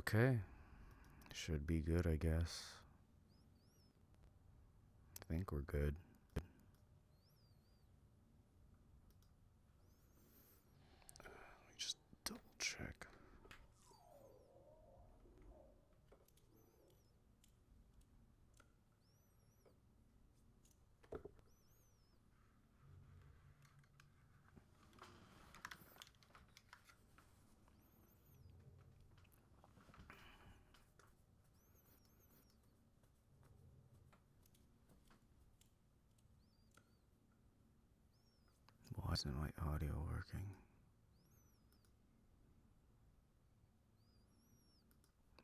Okay. Should be good, I guess. I think we're good. Let me just double check. Why isn't my audio working?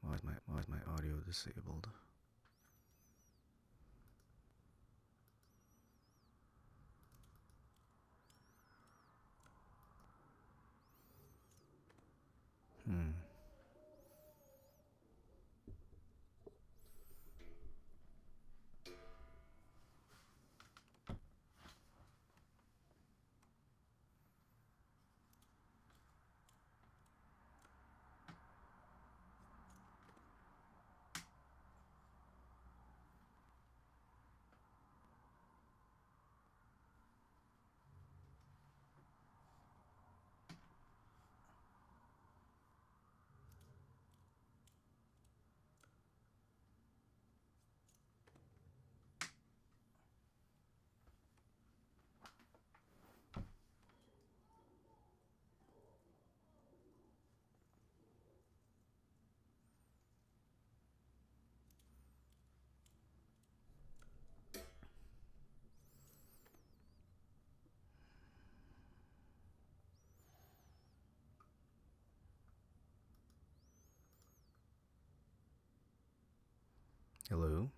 Why is my audio disabled? Hello?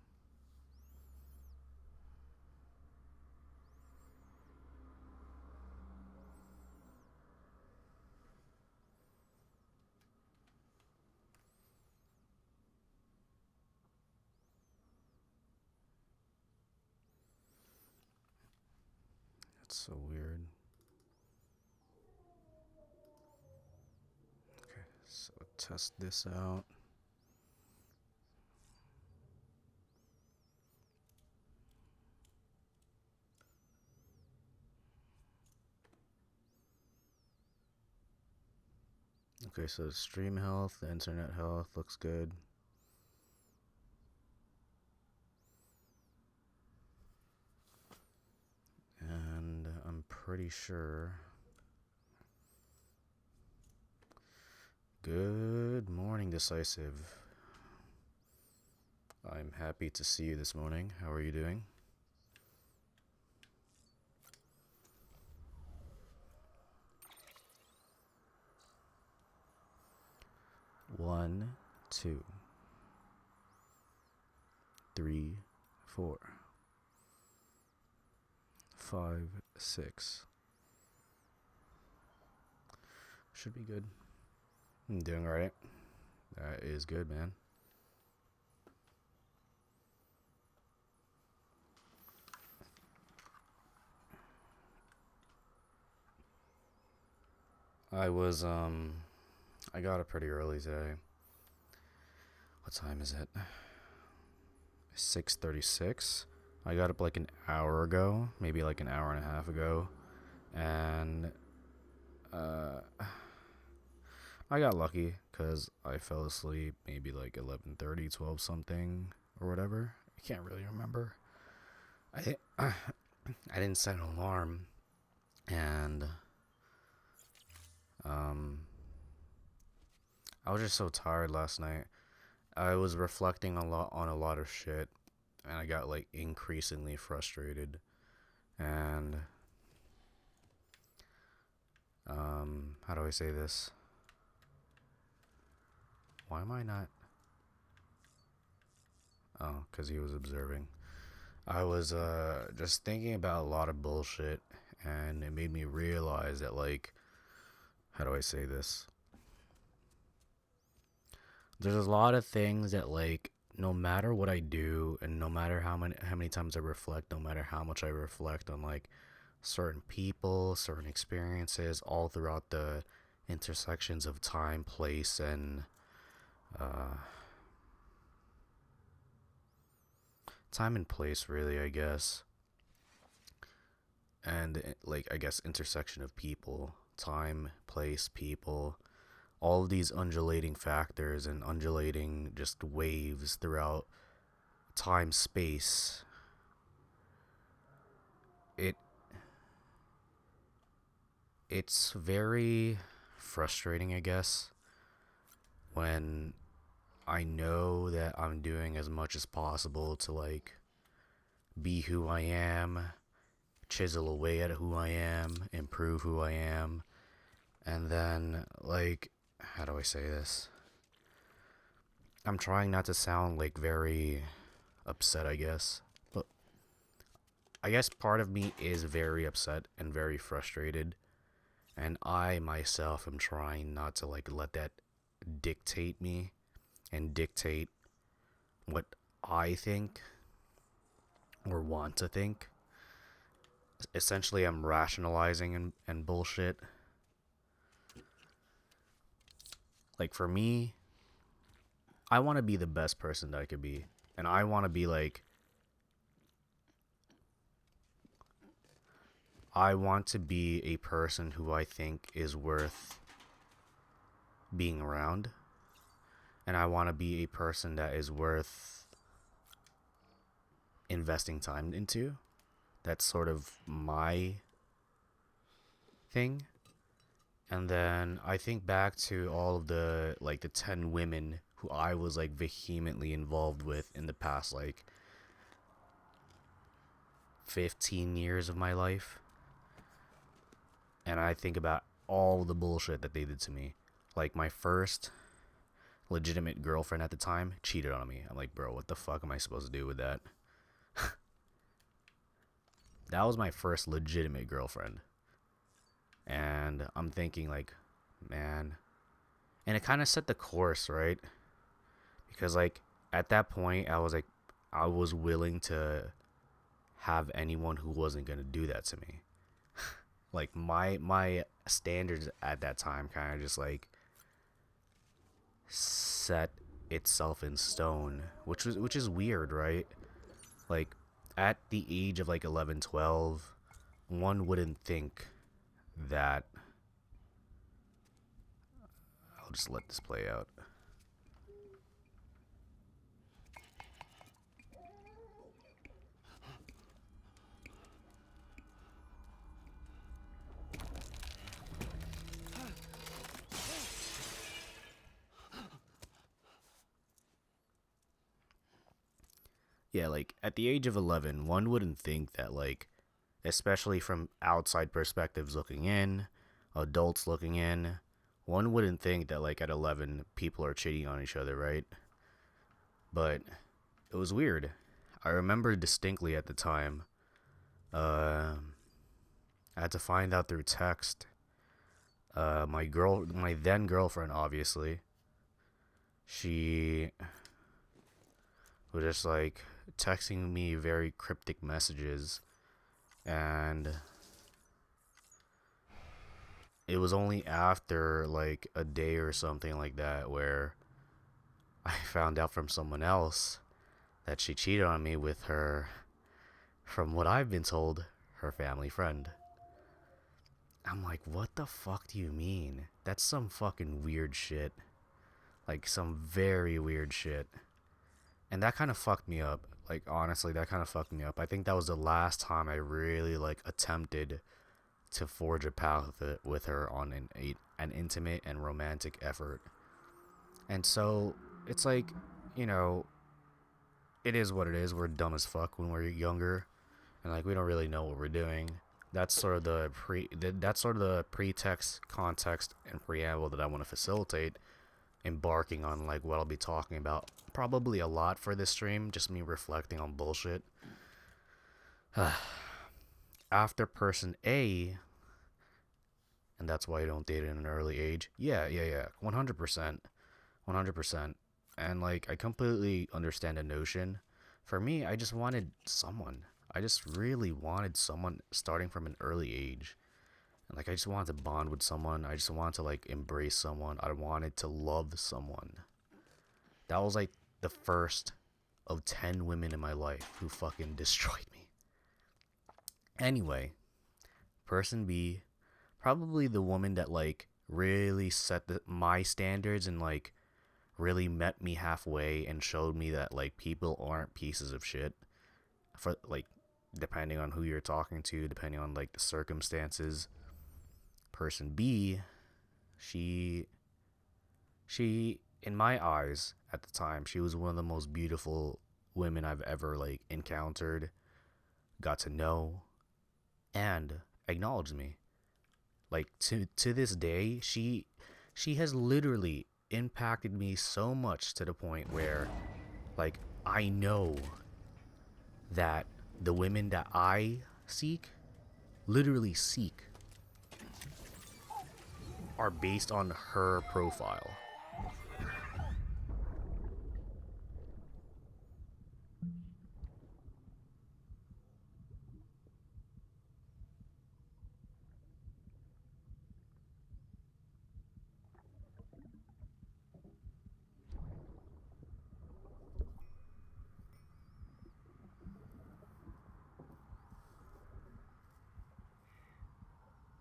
That's so weird. Okay, so test this out. Okay, so stream health, the internet health looks good. And I'm pretty sure. Good morning, Decisive. I'm happy to see you this morning. How are you doing? One, two, three, 4, 5, 6. Should be good. I'm doing alright. That is good, man. I got up pretty early today. What time is it? 6:36. I got up like an hour ago, maybe like an hour and a half ago, and I got lucky because I fell asleep maybe like 11:30, 12 something or whatever. I can't really remember. I I didn't set an alarm, and I was just so tired last night. I was reflecting on a lot of shit, and I got like increasingly frustrated. And how do I say this? Why am I not? Oh, because he was observing. I was just thinking about a lot of bullshit, and it made me realize that, like, how do I say this? There's a lot of things that, like, no matter what I do, and no matter how many times I reflect, no matter how much I reflect on like certain people, certain experiences, all throughout the intersections of time, place, and Uh, Time and place, really, I guess. And, like, I guess, intersection of people. Time, place, people. All of these undulating factors and undulating just waves throughout time, space. It it's very frustrating, I guess, when I know that I'm doing as much as possible to like be who I am, chisel away at who I am, improve who I am, and then like how do I say this? I'm trying not to sound like very upset, I guess. But I guess part of me is very upset and very frustrated, and I myself am trying not to like let that dictate me and dictate what I think or want to think. Essentially, I'm rationalizing and bullshit. Like, for me, I want to be the best person that I could be. And I want to be like, I want to be a person who I think is worth being around. And I want to be a person that is worth investing time into. That's sort of my thing. And then I think back to all of the like the 10 women who I was like vehemently involved with in the past like 15 years of my life. And I think about all the bullshit that they did to me. Like my first legitimate girlfriend at the time cheated on me. I'm like, bro, what the fuck am I supposed to do with that? That was my first legitimate girlfriend. And I'm thinking like, man, and it kind of set the course, right? Because like at that point I was willing to have anyone who wasn't going to do that to me. Like my standards at that time kind of just like set itself in stone, which is weird, right? Like at the age of like 11, 12, one wouldn't think that I'll just let this play out. Yeah, like at the age of 11, one wouldn't think that like especially from outside perspectives looking in, adults looking in, one wouldn't think that like at 11 people are cheating on each other, right? But it was weird. I remember distinctly at the time. Uh, I had to find out through text. My then girlfriend, obviously, she was just like texting me very cryptic messages, and it was only after like a day or something like that where I found out from someone else that she cheated on me with her, from what I've been told, her family friend. I'm like, what the fuck do you mean? That's some fucking weird shit. Like, some very weird shit. And that kind of fucked me up. Like, honestly, that kind of fucked me up. I think that was the last time I really, like, attempted to forge a path with her on an intimate and romantic effort. And so, it's like, you know, it is what it is. We're dumb as fuck when we're younger, and like we don't really know what we're doing. That's sort of the pretext, context, and preamble that I want to facilitate, embarking on like what I'll be talking about. Probably a lot for this stream, just me reflecting on bullshit. After person A, and that's why you don't date in an early age. Yeah, 100%, 100%. And like I completely understand the notion. For me, I just wanted someone. I just really wanted someone starting from an early age. And like I just wanted to bond with someone. I just wanted to like embrace someone. I wanted to love someone. That was like the first of 10 women in my life who fucking destroyed me. Anyway, person B, probably the woman that like really set my standards and like really met me halfway and showed me that like people aren't pieces of shit, for like depending on who you're talking to, depending on like the circumstances. Person B, she she in my eyes at the time, she was one of the most beautiful women I've ever like encountered, got to know, and acknowledged me. Like to this day, she has literally impacted me so much to the point where like I know that the women that I seek, literally seek, are based on her profile.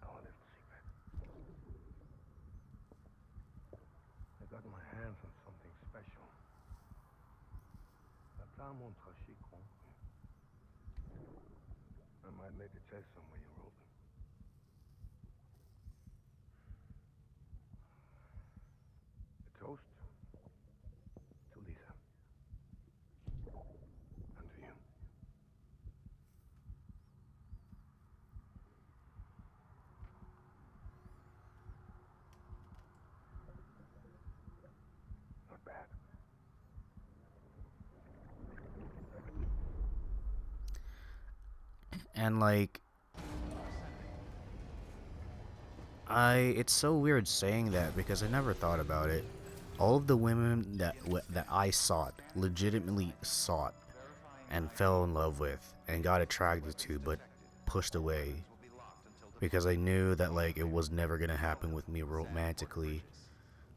Now a little secret. I got my hands on something special. La flamme montre chic. I might make a taste some when you're open. A toast to Lisa. And to you. Not bad. And like it's so weird saying that because I never thought about it. All of the women that I sought, legitimately sought, and fell in love with, and got attracted to, but pushed away because I knew that like it was never gonna happen with me romantically.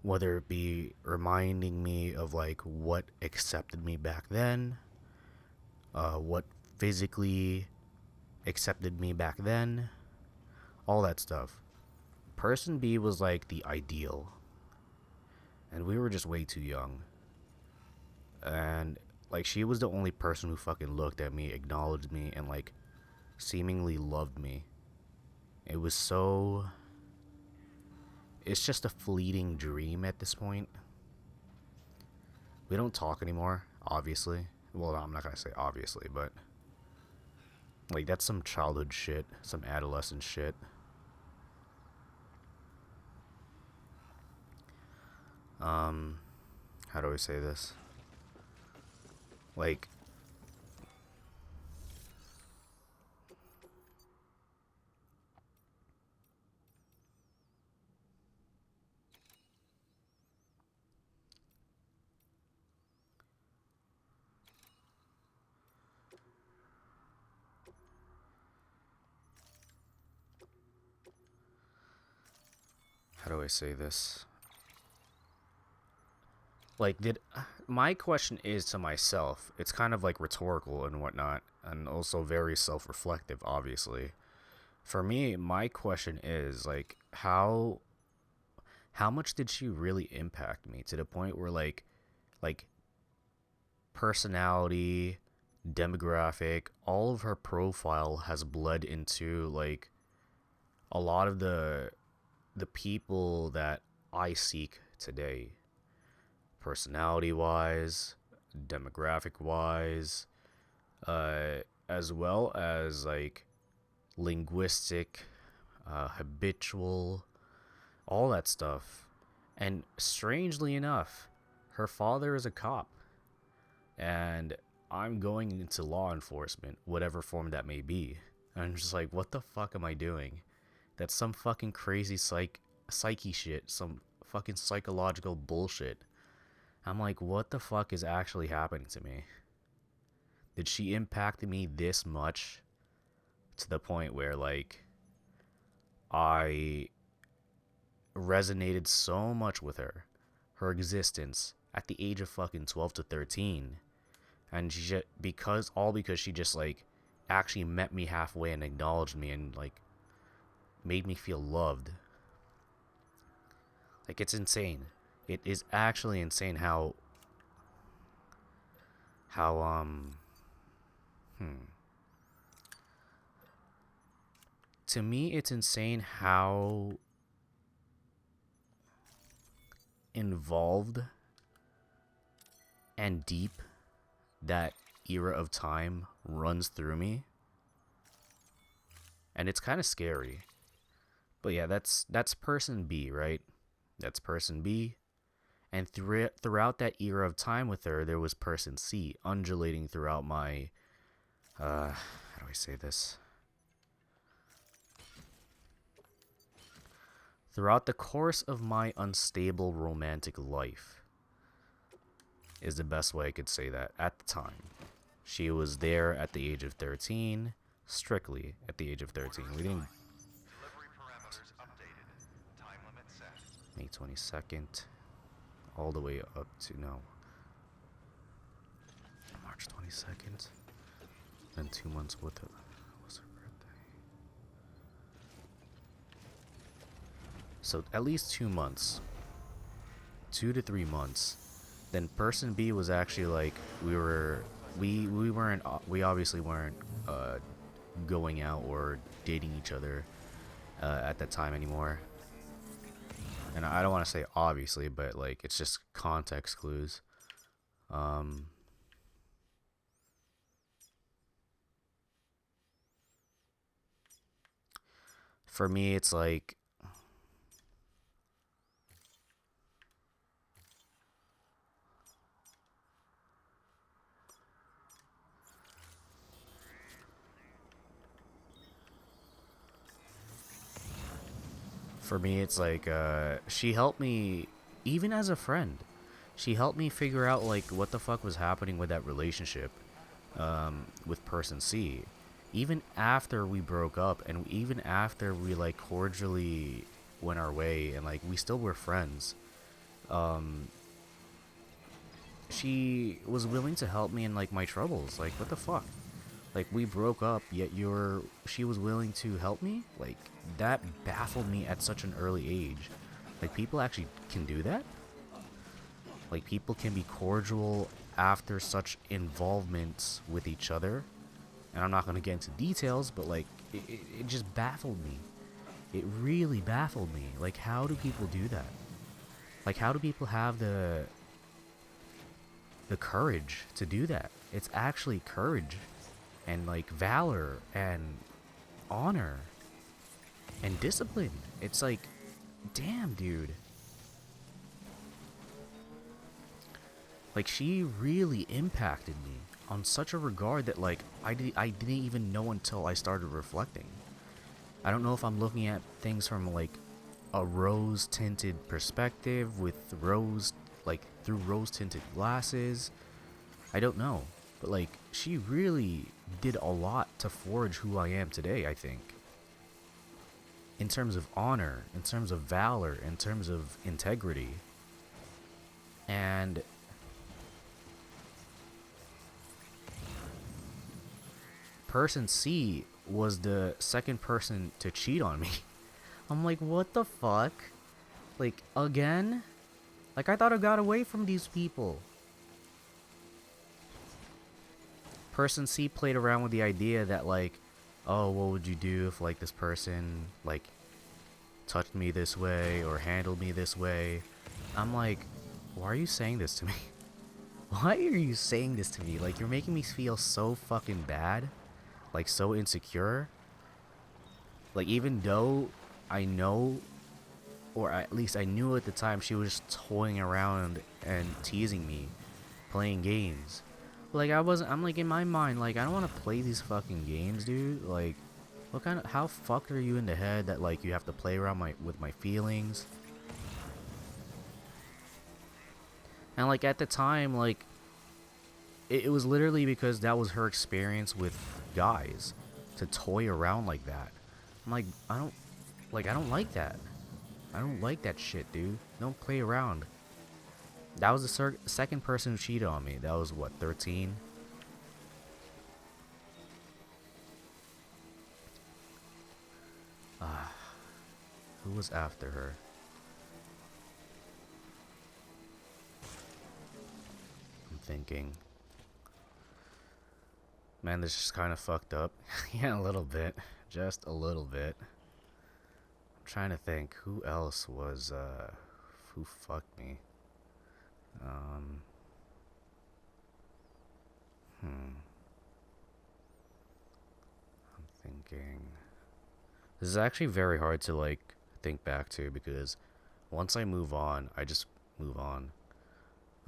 Whether it be reminding me of like what accepted me back then, what physically accepted me back then, all that stuff. Person B was like the ideal, and we were just way too young. And like she was the only person who fucking looked at me, acknowledged me, and like seemingly loved me. It was so. It's just a fleeting dream at this point. We don't talk anymore, obviously. Well, I'm not gonna say obviously, but like that's some childhood shit, some adolescent shit. How do I say this? Like, how do I say this? Like, did my question is to myself? It's kind of like rhetorical and whatnot, and also very self-reflective, obviously. For me, my question is like, how much did she really impact me to the point where like personality, demographic, all of her profile has bled into like a lot of the people that I seek today, personality wise, demographic wise, as well as like linguistic, habitual, all that stuff. And strangely enough, her father is a cop, and I'm going into law enforcement, whatever form that may be. And I'm just like, what the fuck am I doing? That's some fucking crazy psyche shit, some fucking psychological bullshit. I'm like, what the fuck is actually happening to me? Did she impact me this much to the point where like I resonated so much with her, her existence, at the age of fucking 12 to 13. And she just, because she just like actually met me halfway and acknowledged me and like made me feel loved. Like, it's insane. It is actually insane how to me it's insane how involved and deep that era of time runs through me. And it's kind of scary. But yeah, that's person B, right? That's person B. And throughout that era of time with her, there was person C undulating throughout my how do I say this? Throughout the course of my unstable romantic life is the best way I could say that at the time. She was there at the age of 13, strictly at the age of 13. We didn't. May 22nd, all the way up to March 22nd. Then 2 months with it. Was her birthday? So at least 2 months, 2 to 3 months. Then person B was actually like we obviously weren't going out or dating each other at that time anymore. And I don't want to say obviously, but like it's just context clues. For me, it's like she helped me even as a friend. She helped me figure out like what the fuck was happening with that relationship with person C. Even after we broke up and even after we like cordially went our way and like we still were friends, she was willing to help me in like my troubles. Like, what the fuck? Like, we broke up, yet she was willing to help me? Like, that baffled me at such an early age. Like, people actually can do that? Like, people can be cordial after such involvement with each other. And I'm not going to get into details, but like, it just baffled me. It really baffled me. Like, how do people do that? Like, how do people have the courage to do that? It's actually courage and like valor and honor and discipline. It's like, damn, dude. Like, she really impacted me on such a regard that like I didn't even know until I started reflecting. I don't know if I'm looking at things from like a rose tinted perspective with through rose tinted glasses. I don't know. But like, she really did a lot to forge who I am today, I think. In terms of honor, in terms of valor, in terms of integrity. And person C was the second person to cheat on me. I'm like, what the fuck? Like, again? Like, I thought I got away from these people. Person C played around with the idea that like, oh, what would you do if like this person like touched me this way or handled me this way? I'm like, why are you saying this to me? Why are you saying this to me? Like, you're making me feel so fucking bad, like so insecure. Like, even though I know, or at least I knew at the time, she was just toying around and teasing me, playing games. Like, I'm like, in my mind, like, I don't want to play these fucking games, dude. Like, how fucked are you in the head that, like, you have to play around with my feelings? And, like, at the time, like, it was literally because that was her experience with guys, to toy around like that. I'm like, I don't like that. I don't like that shit, dude. Don't play around. That was the second person who cheated on me. That was what, 13? Who was after her? I'm thinking. Man, this is kind of fucked up. Yeah, a little bit. Just a little bit. I'm trying to think. Who else was, who fucked me? I'm thinking. This is actually very hard to, like, think back to because once I move on, I just move on.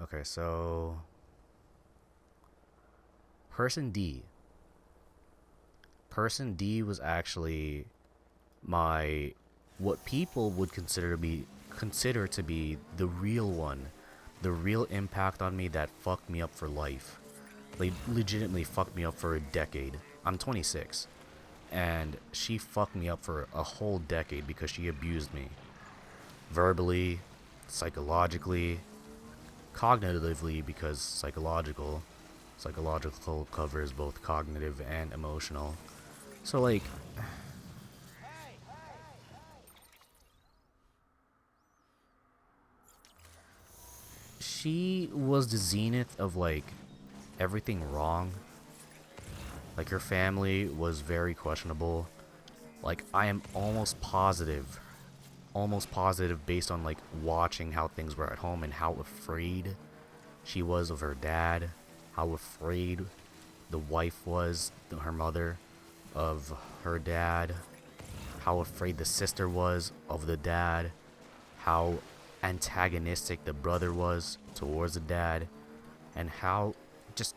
Okay, so. Person D. Person D was actually my what people would consider to be the real one, the real impact on me that fucked me up for life. They legitimately fucked me up for a decade. I'm 26, and she fucked me up for a whole decade because she abused me verbally, psychologically, cognitively because psychological covers both cognitive and emotional. So like she was the zenith of like everything wrong. Like her family was very questionable. Like I am almost positive based on like watching how things were at home and how afraid she was of her dad, how afraid the wife was, her mother, of her dad, how afraid the sister was of the dad, how antagonistic the brother was towards the dad, and how just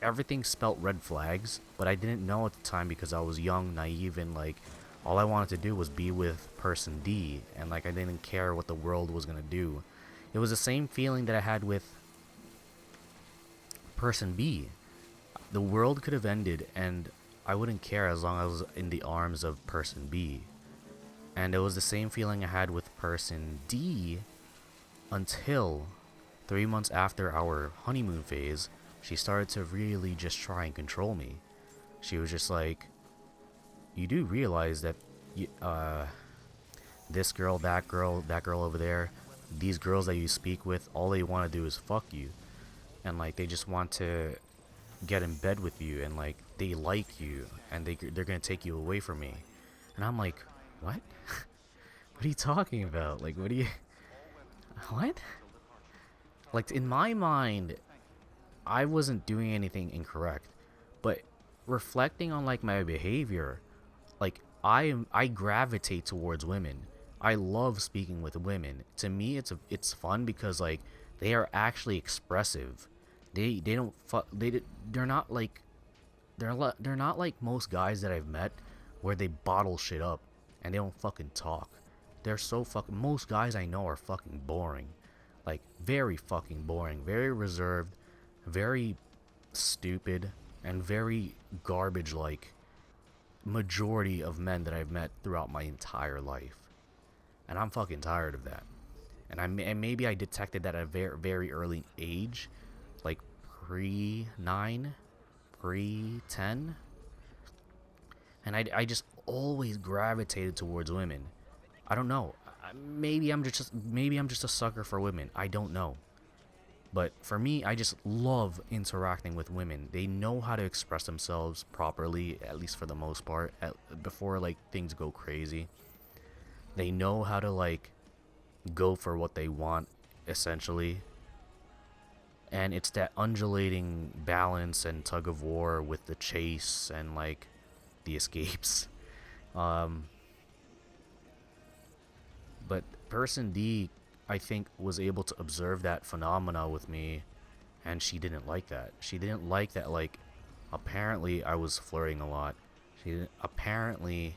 everything spelt red flags, but I didn't know at the time because I was young, naive, and like all I wanted to do was be with person D, and like I didn't care what the world was gonna do. It was the same feeling that I had with person B. The world could have ended, and I wouldn't care as long as I was in the arms of person B. And it was the same feeling I had with person D until 3 months after our honeymoon phase, she started to really just try and control me. She was just like, you do realize that this girl, that girl over there, these girls that you speak with, all they want to do is fuck you. And like they just want to get in bed with you, and like they like you, and they're going to take you away from me. And I'm like, what? What are you talking about? Like, what are you... What? Like, in my mind, I wasn't doing anything incorrect. But reflecting on, like, my behavior, like, I gravitate towards women. I love speaking with women. To me, it's fun because, like, they are actually expressive. They don't... They're not, like... They're not like most guys that I've met where they bottle shit up and they don't fucking talk. They're so fucking... Most guys I know are fucking boring. Like, very fucking boring. Very reserved. Very stupid. And very garbage-like. Majority of men that I've met throughout my entire life. And I'm fucking tired of that. And maybe I detected that at a very, very early age. Like, pre-9? Pre-10? And I just always gravitated towards women. I don't know. Maybe I'm just a sucker for women. I don't know. But for me, I just love interacting with women. They know how to express themselves properly, at least for the most part, before like things go crazy. They know how to like go for what they want, essentially. And it's that undulating balance and tug of war with the chase and like the escapes. But person D, I think, was able to observe that phenomena with me, and she didn't like that. She didn't like that, like, apparently I was flirting a lot. Apparently